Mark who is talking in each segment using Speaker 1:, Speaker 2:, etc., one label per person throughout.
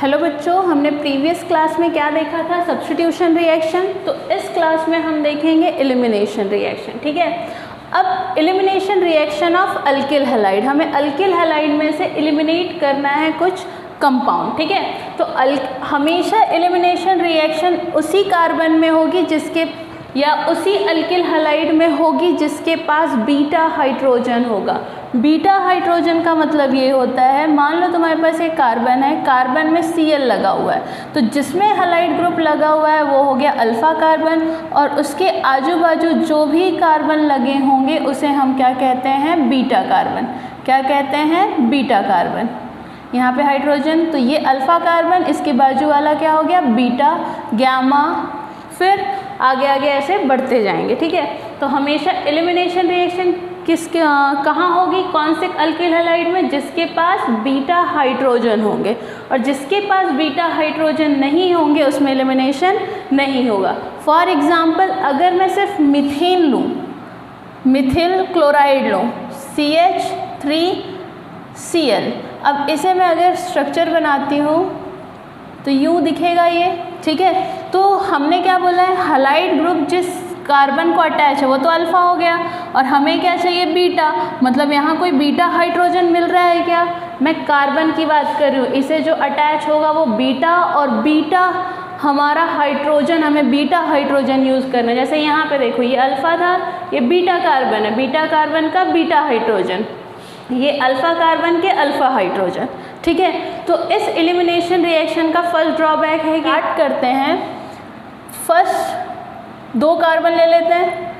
Speaker 1: Hello बच्चों, हमने previous class में क्या देखा था? Substitution reaction. तो इस क्लास में हम देखेंगे एलिमिनेशन रिएक्शन। ठीक है, अब elimination reaction of alkyl halide, हमें अल्किल हैलाइड में से एलिमिनेट करना है कुछ कंपाउंड। ठीक है, तो हमेशा एलिमिनेशन रिएक्शन उसी कार्बन में होगी जिसके या उसी अल्किल हैलाइड में होगी जिसके पास बीटा हाइड्रोजन होगा। बीटा हाइड्रोजन का मतलब ये होता है, मान लो तुम्हारे पास एक कार्बन है, कार्बन में Cl लगा हुआ है, तो जिसमें हैलाइड ग्रुप लगा हुआ है वो हो गया अल्फा कार्बन, और उसके आजू बाजू जो भी कार्बन लगे होंगे उसे हम क्या कहते हैं? Beta carbon. क्या कहते हैं? Beta carbon. यहाँ पे हाइड्रोजन, तो ये अल्फा कार्बन, इसके बाजू वाला क्या हो गया? बीटा, गामा, फिर आगे आगे ऐसे बढ़ते जाएंगे। ठीक है, तो हमेशा एलिमिनेशन रिएक्शन कहाँ होगी? कौन से अल्किल हैलाइड में? जिसके पास बीटा हाइड्रोजन होंगे, और जिसके पास बीटा हाइड्रोजन नहीं होंगे उसमें एलिमिनेशन नहीं होगा। फॉर एग्जांपल, अगर मैं सिर्फ मीथेन लूँ, मिथिल क्लोराइड लूँ, CH3Cl, अब इसे मैं अगर स्ट्रक्चर बनाती हूँ तो यूँ दिखेगा ये। ठीक है, तो हमने क्या बोला है? हैलाइड ग्रुप जिस कार्बन को अटैच है वो तो अल्फा हो गया, और हमें क्या चाहिए? बीटा। मतलब यहाँ कोई बीटा हाइड्रोजन मिल रहा है क्या? मैं कार्बन की बात कर रही हूँ, इसे जो अटैच होगा वो बीटा, और बीटा हमारा हाइड्रोजन, हमें बीटा हाइड्रोजन यूज़ करना है। जैसे यहाँ पे देखो, ये अल्फा था, ये बीटा कार्बन है, बीटा कार्बन का बीटा हाइड्रोजन, ये अल्फा कार्बन के अल्फा हाइड्रोजन। ठीक है, तो इस एलिमिनेशन रिएक्शन का फर्स्ट ड्रॉबैक है कि स्टार्ट करते हैं, फर्स्ट 2 कार्बन ले लेते हैं,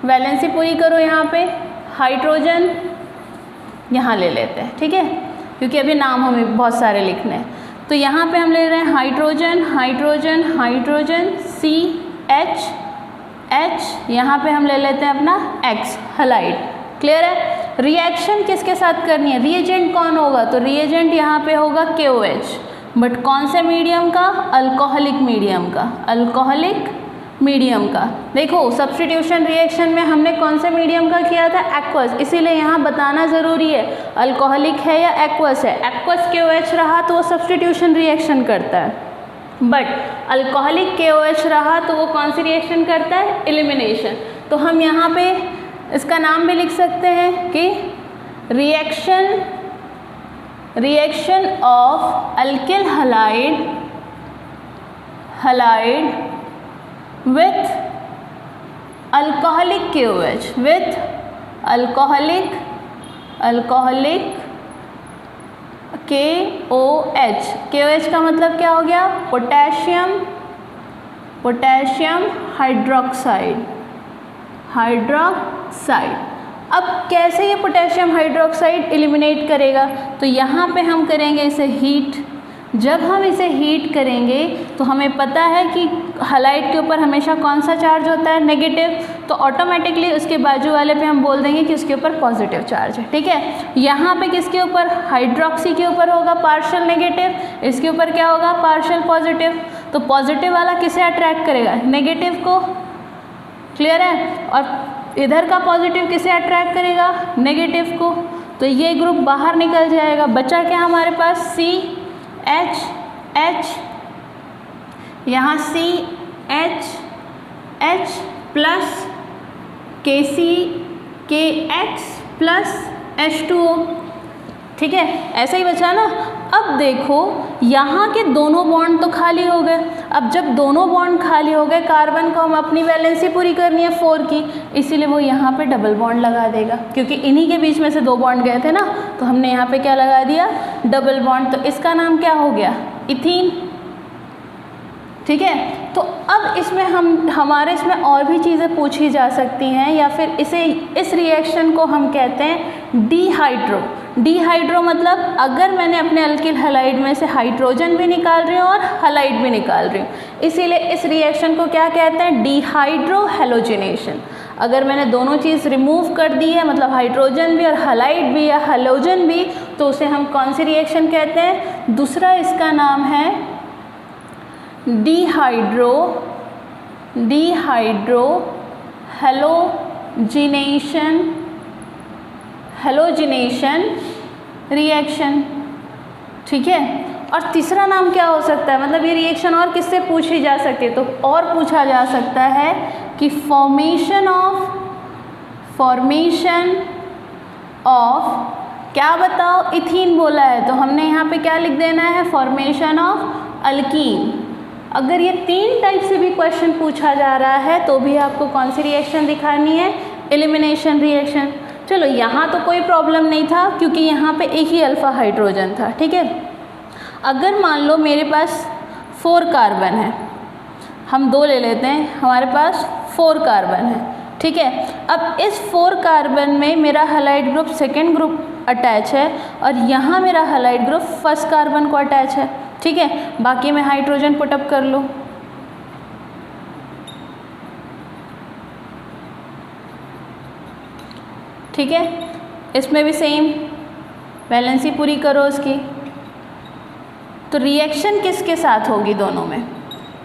Speaker 1: वैलेंसी पूरी करो, यहाँ पे हाइड्रोजन यहाँ ले लेते हैं। ठीक है, क्योंकि अभी नाम हमें बहुत सारे लिखने हैं, तो यहाँ पे हम ले रहे हैं hydrogen, hydrogen, hydrogen, CH, H, यहाँ पे हम ले लेते हैं अपना X, हैलाइड। क्लियर है? रिएक्शन किसके साथ करनी है? रिएजेंट कौन होगा? तो रिएजेंट यहाँ पे होगा KOH, बट कौन से मीडियम का? अल्कोहलिक मीडियम का, अल्कोहलिक मीडियम का। देखो, सब्स्टिट्यूशन रिएक्शन में हमने कौन से मीडियम का किया था? एक्वस, इसीलिए यहाँ बताना ज़रूरी है अल्कोहलिक है या एक्वस है। एक्वस KOH रहा तो वो सब्स्टिट्यूशन रिएक्शन करता है, बट अल्कोहलिक KOH रहा तो वो कौन सी रिएक्शन करता है? एलिमिनेशन। तो हम यहाँ पे इसका नाम भी लिख सकते हैं कि reaction of alkyl halide with alcoholic KOH, with alcoholic KOH। KOH का मतलब क्या हो गया? Potassium hydroxide. अब कैसे ये पोटेशियम हाइड्रोक्साइड एलिमिनेट करेगा? तो यहाँ पे हम करेंगे इसे हीट। जब हम इसे हीट करेंगे तो हमें पता है कि हैलाइड के ऊपर हमेशा कौन सा चार्ज होता है? नेगेटिव, तो ऑटोमेटिकली उसके बाजू वाले पे हम बोल देंगे कि उसके ऊपर पॉजिटिव चार्ज है। ठीक है, यहाँ पे किसके ऊपर? हाइड्रोक्सी के ऊपर होगा पार्शियल नेगेटिव, इसके ऊपर क्या होगा? Partial positive. तो पॉजिटिव वाला किसे अट्रैक्ट करेगा? नेगेटिव को। क्लियर है? और इधर का पॉजिटिव किसे अट्रैक्ट करेगा? नेगेटिव को। तो ये ग्रुप बाहर निकल जाएगा। बचा क्या हमारे पास? CH, यहाँ CH plus KX plus H2O। ठीक है, ऐसा ही बचा ना। अब देखो, यहाँ के दोनों बॉन्ड तो खाली हो गए। अब जब दोनों बॉन्ड खाली हो गए, कार्बन को हम अपनी वैलेंसी पूरी करनी है 4 की, इसीलिए वो यहाँ पे डबल बॉन्ड लगा देगा, क्योंकि इन्हीं के बीच में से 2 बॉन्ड गए थे ना, तो हमने यहाँ पे क्या लगा दिया? Double bond. तो इसका नाम क्या हो गया? इथीन। ठीक है, तो अब इसमें हमारे इसमें और भी चीज़ें पूछी जा सकती हैं, या फिर इस रिएक्शन को हम कहते हैं डिहाइड्रो मतलब अगर मैंने अपने अल्किल हैलाइड में से हाइड्रोजन भी निकाल रही हूँ और हैलाइड भी निकाल रही हूँ, इसीलिए इस रिएक्शन को क्या कहते हैं? Dehydro halogenation. अगर मैंने दोनों चीज़ रिमूव कर दी है, मतलब हाइड्रोजन भी और हैलाइड भी या हैलोजन भी, तो उसे हम कौन सी रिएक्शन कहते हैं? दूसरा इसका नाम है डिहाइड्रो हैलोजिनेशन रिएक्शन। ठीक है, और तीसरा नाम क्या हो सकता है, मतलब ये रिएक्शन और किससे पूछी जा सकती है, तो और पूछा जा सकता है कि फॉर्मेशन ऑफ क्या बताओ, इथीन बोला है तो हमने यहाँ पे क्या लिख देना है, फॉर्मेशन ऑफ अल्कीन। अगर ये 3 टाइप से भी क्वेश्चन पूछा जा रहा है तो भी आपको कौन सी रिएक्शन दिखानी है, एलिमिनेशन रिएक्शन। चलो यहाँ तो कोई प्रॉब्लम नहीं था क्योंकि यहाँ पे एक ही अल्फा हाइड्रोजन था, ठीक है। अगर मान लो मेरे पास 4 कार्बन है, हम 2 ले लेते हैं, हमारे पास 4 कार्बन है, ठीक है। अब इस 4 कार्बन में मेरा halide group second group attach है और यहाँ मेरा हैलाइड ग्रुप फर्स्ट कार्बन को अटैच है, ठीक है। बाकी में हाइड्रोजन पुटअप कर लो, ठीक है। इसमें भी सेम वैलेंसी पूरी करो उसकी। तो रिएक्शन किसके साथ होगी दोनों में,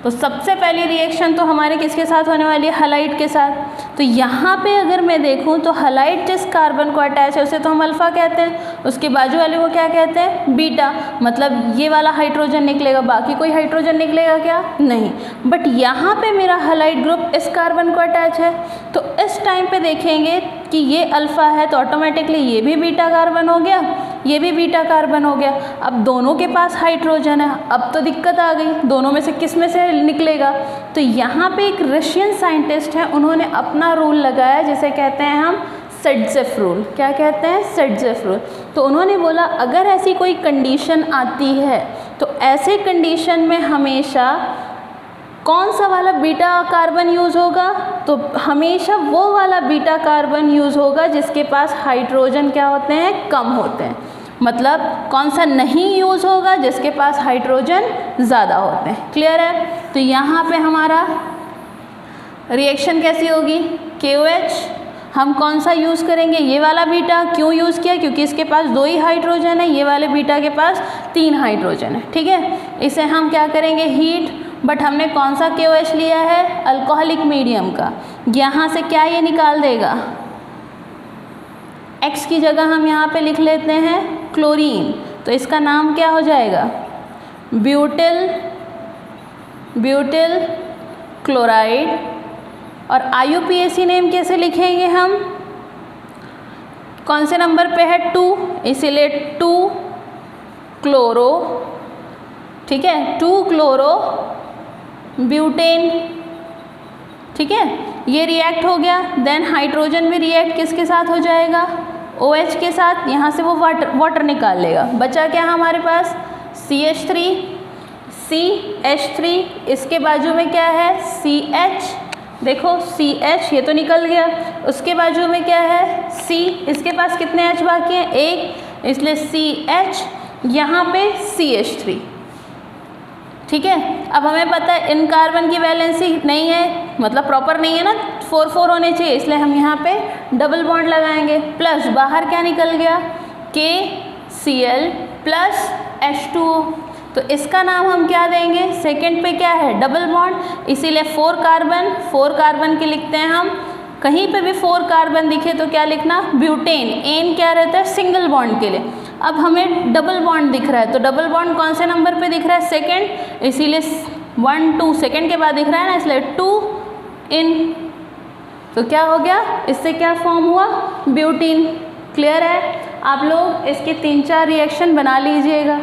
Speaker 1: तो सबसे पहली रिएक्शन तो हमारे किसके साथ होने वाली है, हैलाइड के साथ। तो यहाँ पे अगर मैं देखूँ तो हैलाइड जिस कार्बन को अटैच है उसे तो हम अल्फ़ा कहते हैं, उसके बाजू वाले को क्या कहते हैं, बीटा। मतलब ये वाला हाइड्रोजन निकलेगा, बाकी कोई हाइड्रोजन निकलेगा क्या, नहीं। बट यहाँ पे मेरा हैलाइड ग्रुप इस कार्बन को अटैच है, तो इस टाइम पे देखेंगे कि ये अल्फ़ा है तो ऑटोमेटिकली ये भी बीटा कार्बन हो गया, ये भी बीटा कार्बन हो गया। अब दोनों के पास हाइड्रोजन है, अब तो दिक्कत आ गई, दोनों में से किस में से निकलेगा। तो यहाँ पे एक रशियन साइंटिस्ट है, उन्होंने अपना रूल लगाया जिसे कहते हैं हम सेडजेफ रूल। क्या कहते हैं, सेडजेफ रूल। तो उन्होंने बोला अगर ऐसी कोई कंडीशन आती है तो ऐसे कंडीशन में हमेशा कौन सा वाला बीटा कार्बन यूज़ होगा, तो हमेशा वो वाला बीटा कार्बन यूज़ होगा जिसके पास हाइड्रोजन क्या होते हैं, कम होते हैं। मतलब कौन सा नहीं यूज़ होगा, जिसके पास हाइड्रोजन ज़्यादा होते हैं। क्लियर है। तो यहाँ पे हमारा रिएक्शन कैसी होगी, KOH हम कौन सा यूज़ करेंगे, ये वाला बीटा। क्यों यूज़ किया, क्योंकि इसके पास 2 ही हाइड्रोजन है, ये वाले बीटा के पास 3 हाइड्रोजन है, ठीक है। इसे हम क्या करेंगे, हीट। बट हमने कौन सा KOH लिया है, अल्कोहलिक मीडियम का। यहाँ से क्या ये निकाल देगा, X की जगह हम यहाँ पे लिख लेते हैं क्लोरीन, तो इसका नाम क्या हो जाएगा, ब्यूटिल क्लोराइड। और IUPAC नेम कैसे लिखेंगे हम, कौन से नंबर पे है, 2, इसीलिए 2 क्लोरो, ठीक है, 2 क्लोरो ब्यूटेन, ठीक है। ये रिएक्ट हो गया। देन हाइड्रोजन भी रिएक्ट किसके साथ हो जाएगा, OH के साथ। यहाँ से वो वाटर निकाल लेगा, बचा क्या हमारे पास, CH3, इसके बाजू में क्या है, CH। देखो CH ये तो निकल गया, उसके बाजू में क्या है, C। इसके पास कितने H बाकी हैं, 1, इसलिए CH, यहाँ पे CH3, ठीक है। अब हमें पता है इन कार्बन की वैलेंसी नहीं है, मतलब प्रॉपर नहीं है ना, 4 होने चाहिए, इसलिए हम यहाँ पे डबल बॉन्ड लगाएंगे। प्लस बाहर क्या निकल गया, KCl प्लस H2O। तो इसका नाम हम क्या देंगे, सेकंड पे क्या है, डबल बॉन्ड, इसीलिए 4 कार्बन के लिखते हैं हम। कहीं पे भी 4 कार्बन दिखे तो क्या लिखना, ब्यूटेन। एन क्या रहता है, सिंगल बॉन्ड के लिए। अब हमें डबल बॉन्ड दिख रहा है, तो डबल बॉन्ड कौन से नंबर पे दिख रहा है, सेकंड, इसीलिए 1 2 सेकंड के बाद दिख रहा है ना, इसलिए 2 इन। तो क्या हो गया, इससे क्या फॉर्म हुआ, ब्यूटीन। क्लियर है। आप लोग इसके 3-4 रिएक्शन बना लीजिएगा,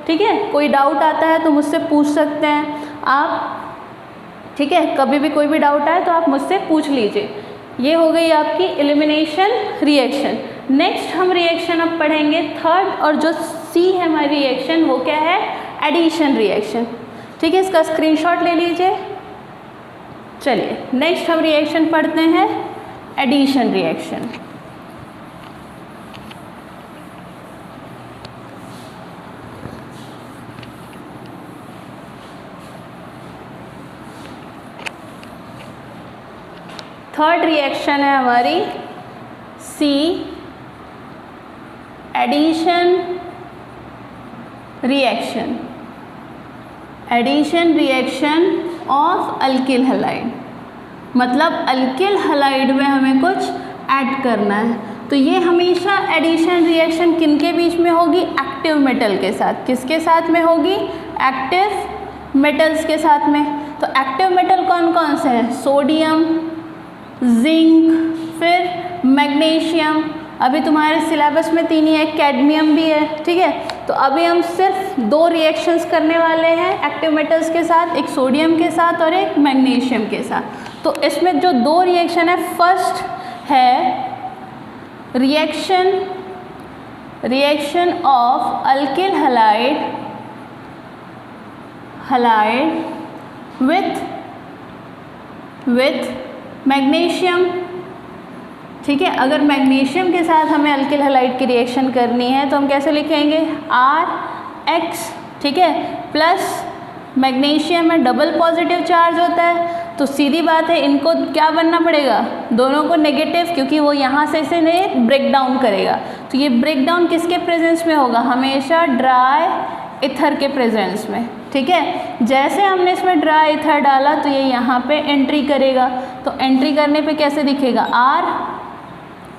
Speaker 1: ठीक है। कोई डाउट आता है तो मुझसे पूछ सकते हैं आप, ठीक है। कभी भी कोई भी डाउट आए तो आप मुझसे पूछ लीजिए। ये हो गई आपकी एलिमिनेशन रिएक्शन। नेक्स्ट हम रिएक्शन अब पढ़ेंगे थर्ड, और जो C है हमारी रिएक्शन, वो क्या है, एडिशन रिएक्शन, ठीक है। इसका स्क्रीनशॉट ले लीजिए। चलिए नेक्स्ट हम रिएक्शन पढ़ते हैं, एडिशन रिएक्शन। थर्ड रिएक्शन है हमारी C, addition reaction, addition reaction of alkyl halide. मतलब अल्किल हैलाइड में हमें कुछ ऐड करना है। तो ये हमेशा एडिशन रिएक्शन किनके बीच में होगी? एक्टिव मेटल के साथ। किसके साथ में होगी? एक्टिव मेटल्स के साथ में। तो एक्टिव मेटल कौन कौन से हैं? सोडियम, जिंक, फिर मैग्नीशियम। अभी तुम्हारे सिलेबस में 3 ही है, कैडमियम भी है, ठीक है। तो अभी हम सिर्फ 2 रिएक्शंस करने वाले हैं एक्टिव मेटल्स के साथ, एक सोडियम के साथ और एक मैग्नीशियम के साथ। तो इसमें जो 2 रिएक्शन है, फर्स्ट है reaction of alkyl halide with magnesium, ठीक है। अगर मैग्नीशियम के साथ हमें अल्किल हैलाइड की रिएक्शन करनी है तो हम कैसे लिखेंगे? RX, ठीक है, प्लस मैग्नीशियम में डबल पॉजिटिव चार्ज होता है, तो सीधी बात है इनको क्या बनना पड़ेगा? दोनों को नेगेटिव, क्योंकि वो यहाँ से इसे ब्रेक डाउन करेगा। तो ये ब्रेक डाउन किसके प्रेजेंस में होगा? हमेशा ड्राई इथर के प्रेजेंस में, ठीक है। जैसे हमने इसमें ड्राई इथर डाला तो ये यहाँ पे एंट्री करेगा, तो एंट्री करने पे कैसे दिखेगा?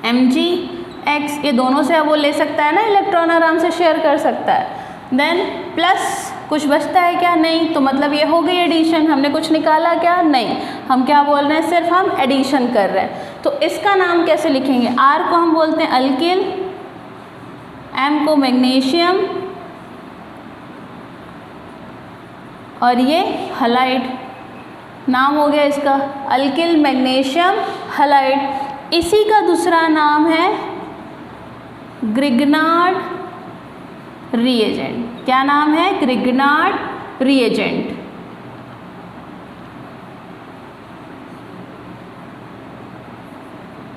Speaker 1: RMgX, ये दोनों से अब वो ले सकता है ना, इलेक्ट्रॉन आराम से शेयर कर सकता है। देन प्लस कुछ बचता है क्या? नहीं। तो मतलब ये हो गई एडिशन। हमने कुछ निकाला क्या? नहीं। हम क्या बोल रहे हैं? सिर्फ हम एडिशन कर रहे हैं। तो इसका नाम कैसे लिखेंगे? R को हम बोलते हैं अल्किल, M को मैग्नीशियम और ये हैलाइड, नाम हो गया इसका अल्किल मैग्नीशियम हैलाइड। इसी का दूसरा नाम है ग्रिग्नार्ड रिएजेंट। क्या नाम है? Grignard reagent.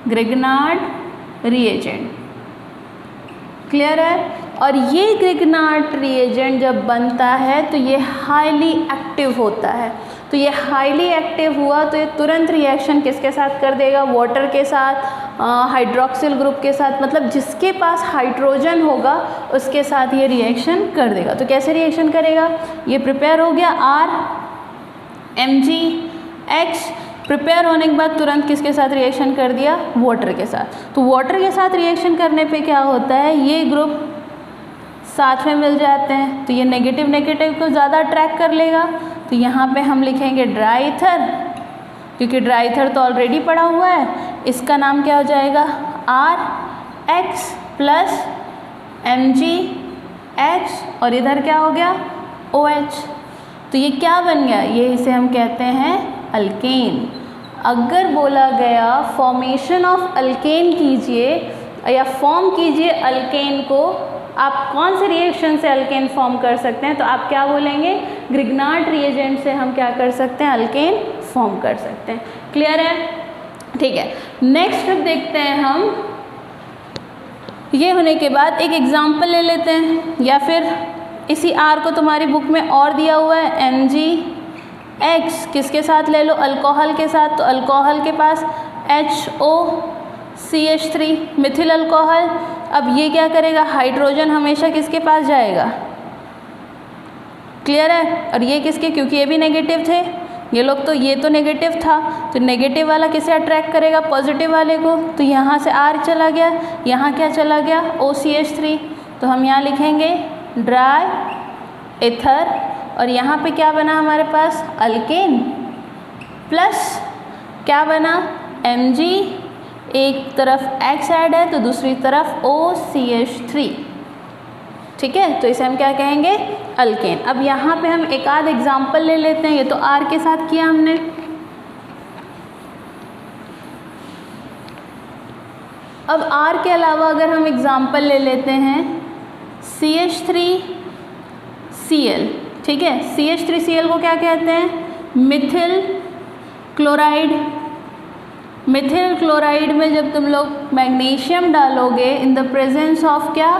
Speaker 1: Grignard reagent, clear है। और ये ग्रिग्नार्ड रिएजेंट जब बनता है तो ये हाईली एक्टिव होता है। तो ये हाईली एक्टिव हुआ तो ये तुरंत रिएक्शन किसके साथ कर देगा? वाटर के साथ, हाइड्रोक्सिल ग्रुप के साथ, मतलब जिसके पास हाइड्रोजन होगा उसके साथ ये रिएक्शन कर देगा। तो कैसे रिएक्शन करेगा? ये प्रिपेयर हो गया RMgX, प्रिपेयर होने के बाद तुरंत किसके साथ रिएक्शन कर दिया? वाटर के साथ। तो वाटर के साथ रिएक्शन करने पे क्या होता है? ये ग्रुप साथ में मिल जाते हैं, तो ये नेगेटिव नेगेटिव को ज़्यादा अट्रैक्ट कर लेगा। तो यहाँ पे हम लिखेंगे ड्राई ईथर, क्योंकि ड्राई ईथर तो ऑलरेडी पड़ा हुआ है। इसका नाम क्या हो जाएगा? RX प्लस Mgx और इधर क्या हो गया? OH। तो ये क्या बन गया? ये इसे हम कहते हैं अल्केन। अगर बोला गया फॉर्मेशन ऑफ अल्केन कीजिए या फॉर्म कीजिए अल्केन को, आप कौन से रिएक्शन से अल्केन फॉर्म कर सकते हैं? तो आप क्या बोलेंगे? ग्रिग्नार्ड रिएजेंट से हम क्या कर सकते हैं? अल्केन फॉर्म कर सकते हैं। क्लियर है? ठीक है। नेक्स्ट अब देखते हैं हम, ये होने के बाद एक एग्जाम्पल ले लेते हैं, या फिर इसी R को तुम्हारी बुक में और दिया हुआ है MgX, किसके साथ ले लो? अल्कोहल के साथ। तो अल्कोहल के पास HOCH3 मिथिल अल्कोहल। अब ये क्या करेगा? हाइड्रोजन हमेशा किसके पास जाएगा? क्लियर है। और ये किसके? क्योंकि ये भी नेगेटिव थे ये लोग, तो ये तो नेगेटिव था, तो नेगेटिव वाला किसे अट्रैक्ट करेगा? पॉजिटिव वाले को। तो यहाँ से R चला गया, यहाँ क्या चला गया? OCH3। तो हम यहाँ लिखेंगे ड्राई एथर, और यहाँ पे क्या बना हमारे पास? अल्केन प्लस क्या बना? Mg, एक तरफ X ऐड है तो दूसरी तरफ OCH3, ठीक है। तो इसे हम क्या कहेंगे? अल्केन। अब यहाँ पे हम एक आध एग्जाम्पल ले लेते हैं। ये तो R के साथ किया हमने, अब R के अलावा अगर हम एग्जाम्पल ले लेते हैं CH3Cl, ठीक है। CH3Cl को क्या कहते हैं? मिथिल क्लोराइड। मिथिल क्लोराइड में जब तुम लोग मैग्नीशियम डालोगे इन द प्रेजेंस ऑफ क्या?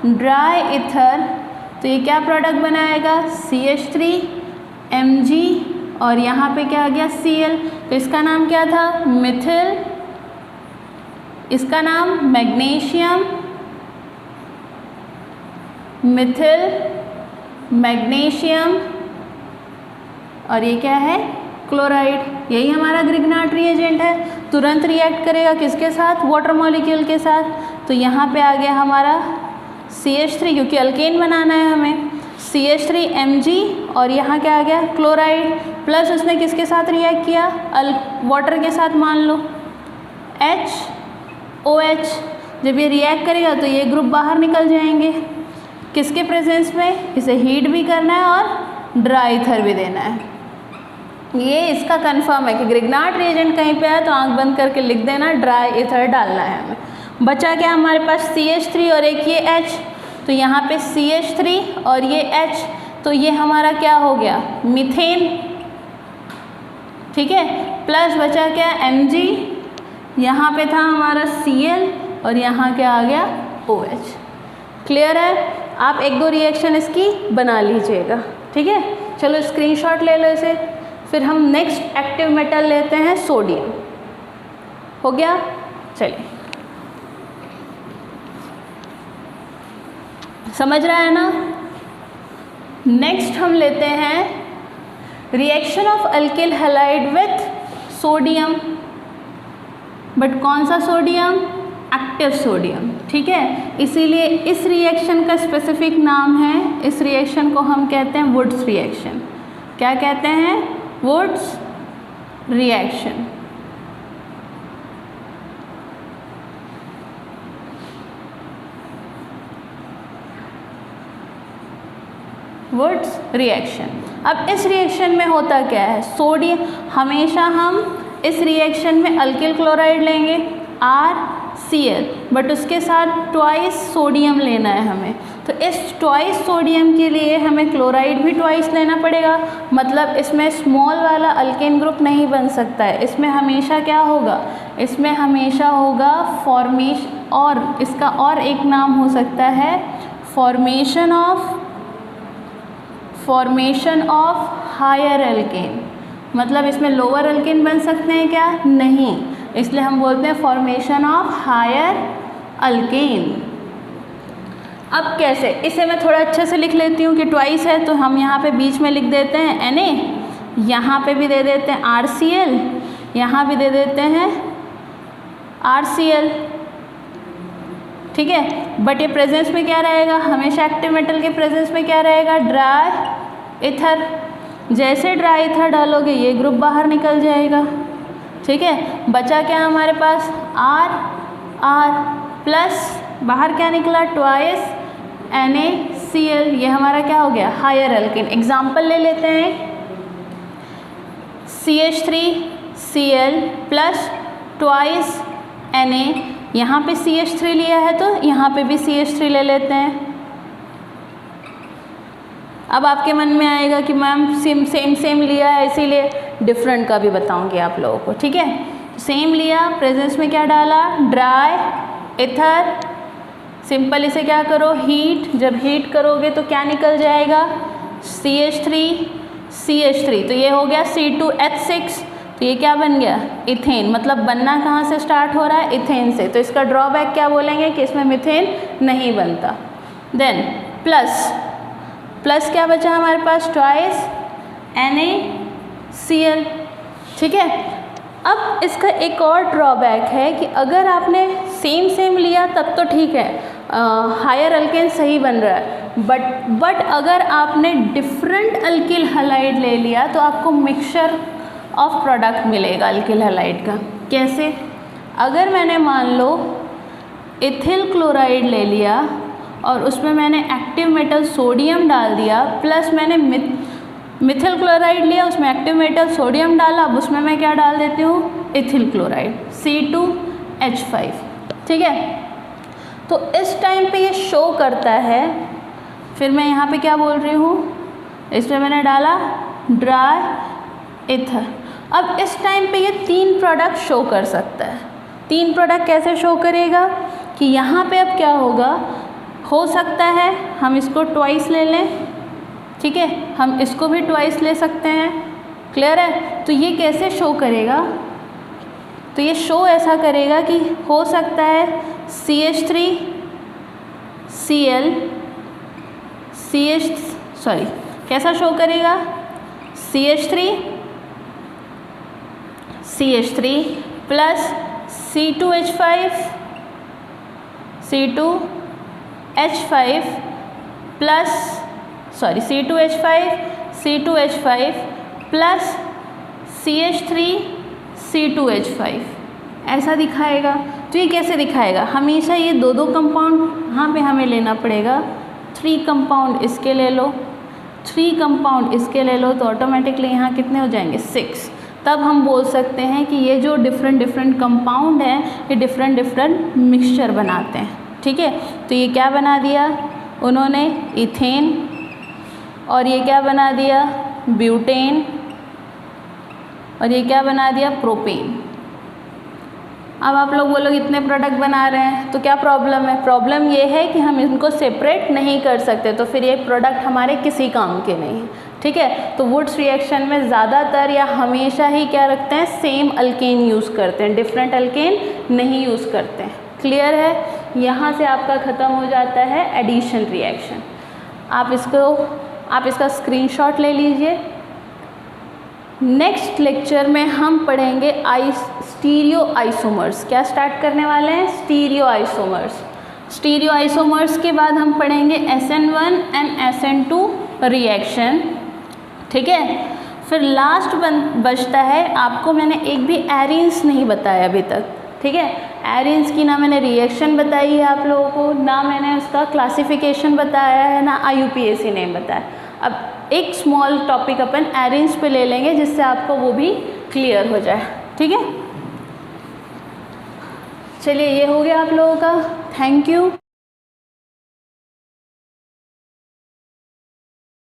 Speaker 1: ड्राई ईथर, तो ये क्या प्रोडक्ट बनाएगा? CH3Mg, और यहाँ पे क्या आ गया? Cl। तो इसका नाम क्या था? मिथिल, इसका नाम मैग्नीशियम, मिथिल मैग्नीशियम, और ये क्या है? क्लोराइड। यही हमारा ग्रिग्नार्ड रिएजेंट है। तुरंत रिएक्ट करेगा किसके साथ, वाटर मॉलिक्यूल के साथ। तो यहाँ पे आ गया हमारा CH3, क्योंकि अल्केन बनाना है हमें, CH3Mg, और यहाँ क्या आ गया, क्लोराइड, प्लस उसने किसके साथ रिएक्ट किया, वाटर के साथ, मान लो HOH। जब ये रिएक्ट करेगा तो ये ग्रुप बाहर निकल जाएंगे, किसके प्रेजेंस में, इसे हीट भी करना है और ड्राई ईथर भी देना है। ये इसका कंफर्म है कि ग्रिग्नार्ड रिएजेंट कहीं पे है तो आंख बंद करके लिख देना, ड्राई ईथर डालना है हमें। बचा क्या हमारे पास, CH3 और एक ये H, तो यहाँ पे CH3 और ये H, तो ये हमारा क्या हो गया, मीथेन, ठीक है। प्लस बचा क्या, Mg, यहाँ पे था हमारा Cl, और यहाँ क्या आ गया, OH। क्लियर है, आप एक दो रिएक्शन इसकी बना लीजिएगा, ठीक है। चलो स्क्रीनशॉट ले लो इसे। फिर हम नेक्स्ट एक्टिव मेटल लेते हैं सोडियम, हो गया। चलिए, समझ रहा है ना। नेक्स्ट हम लेते हैं reaction of alkyl halide with sodium, but कौन सा सोडियम, एक्टिव सोडियम, ठीक है। इसीलिए इस रिएक्शन का स्पेसिफिक नाम है, इस रिएक्शन को हम कहते हैं वुड्स रिएक्शन। क्या कहते हैं, वुड्स रिएक्शन। Wurtz reaction. अब इस रिएक्शन में होता क्या है, सोडियम, हमेशा हम इस रिएक्शन में अल्किल क्लोराइड लेंगे RCl, बट उसके साथ ट्वाइस सोडियम लेना है हमें। तो इस ट्वाइस सोडियम के लिए हमें क्लोराइड भी ट्वाइस लेना पड़ेगा, मतलब इसमें स्मॉल वाला अल्केन ग्रुप नहीं बन सकता है। इसमें हमेशा क्या होगा, इसमें हमेशा होगा फॉर्मेशन, और इसका और एक नाम हो सकता है फॉर्मेशन ऑफ हायर अल्केन। मतलब इसमें लोअर अल्केन बन सकते हैं क्या, नहीं, इसलिए हम बोलते हैं फॉर्मेशन ऑफ हायर अल्केन। अब कैसे, इसे मैं थोड़ा अच्छे से लिख लेती हूँ कि ट्वाइस है, तो हम यहाँ पे बीच में लिख देते हैं Na, यहाँ पे भी दे देते हैं RCl, यहाँ भी दे देते हैं RCl, ठीक है। बट ये प्रेजेंस में क्या रहेगा, हमेशा एक्टिव मेटल के प्रेजेंस में क्या रहेगा, ड्राई ईथर। जैसे ड्राई ईथर डालोगे ये ग्रुप बाहर निकल जाएगा, ठीक है। बचा क्या हमारे पास, R प्लस बाहर क्या निकला, ट्वाइस NaCl, ये हमारा क्या हो गया, हायर अल्केन। एग्जाम्पल ले लेते हैं, CH3Cl प्लस ट्वाइस Na, यहाँ पे CH3 लिया है तो यहाँ पे भी CH3 ले लेते हैं। अब आपके मन में आएगा कि मैम सेम लिया है इसीलिए डिफरेंट का भी बताऊंगी आप लोगों को, ठीक है। सेम लिया, प्रेजेंस में क्या डाला, ड्राई ईथर, सिंपल इसे क्या करो, हीट, जब हीट करोगे तो क्या निकल जाएगा, CH3, तो ये हो गया C2H6, तो ये क्या बन गया, इथेन। मतलब बनना कहाँ से स्टार्ट हो रहा है, इथेन से। तो इसका ड्रॉबैक क्या बोलेंगे कि इसमें मीथेन नहीं बनता। देन प्लस क्या बचा हमारे पास, ट्वाइस NaCl, ठीक है। अब इसका एक और ड्रॉबैक है कि अगर आपने सेम लिया तब तो ठीक है, हायर अल्केन सही बन रहा है, बट अगर आपने डिफरेंट अल्किल हैलाइड ले लिया तो आपको मिक्सचर ऑफ प्रोडक्ट मिलेगा अल्किल हैलाइड का। कैसे, अगर मैंने मान लो इथिल क्लोराइड ले लिया और उसमें मैंने एक्टिव मेटल सोडियम डाल दिया, प्लस मैंने मिथिल क्लोराइड लिया, उसमें एक्टिव मेटल सोडियम डाला, अब उसमें मैं क्या डाल देती हूँ, इथिल क्लोराइड C2H5, ठीक है। तो इस टाइम पे ये शो करता है, फिर मैं यहाँ पे क्या बोल रही हूँ, इसमें मैंने डाला ड्राई ईथर। अब इस टाइम पे ये 3 प्रोडक्ट शो कर सकता है। 3 प्रोडक्ट कैसे शो करेगा कि यहाँ पे अब क्या होगा, हो सकता है हम इसको ट्वाइस ले लें, ठीक है, हम इसको भी ट्वाइस ले सकते हैं, क्लियर है। तो ये कैसे शो करेगा, तो ये शो ऐसा करेगा कि हो सकता है कैसा शो करेगा, CH3 plus C2H5 plus C2H5 plus CH3 ऐसा दिखाएगा। तो ये कैसे दिखाएगा, हमेशा ये दो कंपाउंड यहाँ पे हमें लेना पड़ेगा। 3 कंपाउंड इसके ले लो, 3 कंपाउंड इसके ले लो, तो ऑटोमेटिकली यहाँ कितने हो जाएंगे 6। तब हम बोल सकते हैं कि ये जो डिफरेंट कंपाउंड हैं ये डिफरेंट मिक्सचर बनाते हैं। ठीक है, तो ये क्या बना दिया उन्होंने, इथेन, और ये क्या बना दिया, ब्यूटेन, और ये क्या बना दिया, प्रोपेन। अब आप लोग बोलोगे इतने प्रोडक्ट बना रहे हैं तो क्या प्रॉब्लम है, प्रॉब्लम ये है कि हम इनको सेपरेट नहीं कर सकते, तो फिर ये प्रोडक्ट हमारे किसी काम के नहीं हैं। ठीक है, तो वुड्स रिएक्शन में ज़्यादातर या हमेशा ही क्या रखते हैं, सेम अल्केन यूज़ करते हैं, डिफरेंट अल्केन नहीं यूज़ करते हैं। क्लियर है, यहाँ से आपका ख़त्म हो जाता है एडिशन रिएक्शन। आप इसका स्क्रीनशॉट ले लीजिए। नेक्स्ट लेक्चर में हम पढ़ेंगे स्टीरियो आइसोमर्स। क्या स्टार्ट करने वाले हैं, स्टीरियो आइसोमर्स। स्टीरियो आइसोमर्स के बाद हम पढ़ेंगे SN1 एंड SN2 रिएक्शन। ठीक है, फिर लास्ट बचता है, आपको मैंने एक भी एरीन्स नहीं बताया अभी तक। ठीक है, एरीन्स की ना मैंने रिएक्शन बताई है आप लोगों को, ना मैंने उसका क्लासिफिकेशन बताया है, ना IUPAC नेम बताया। अब एक स्मॉल टॉपिक अपन एरीन्स पे ले लेंगे जिससे आपको वो भी क्लियर हो जाए। ठीक है, चलिए ये हो गया आप लोगों का। Thank you.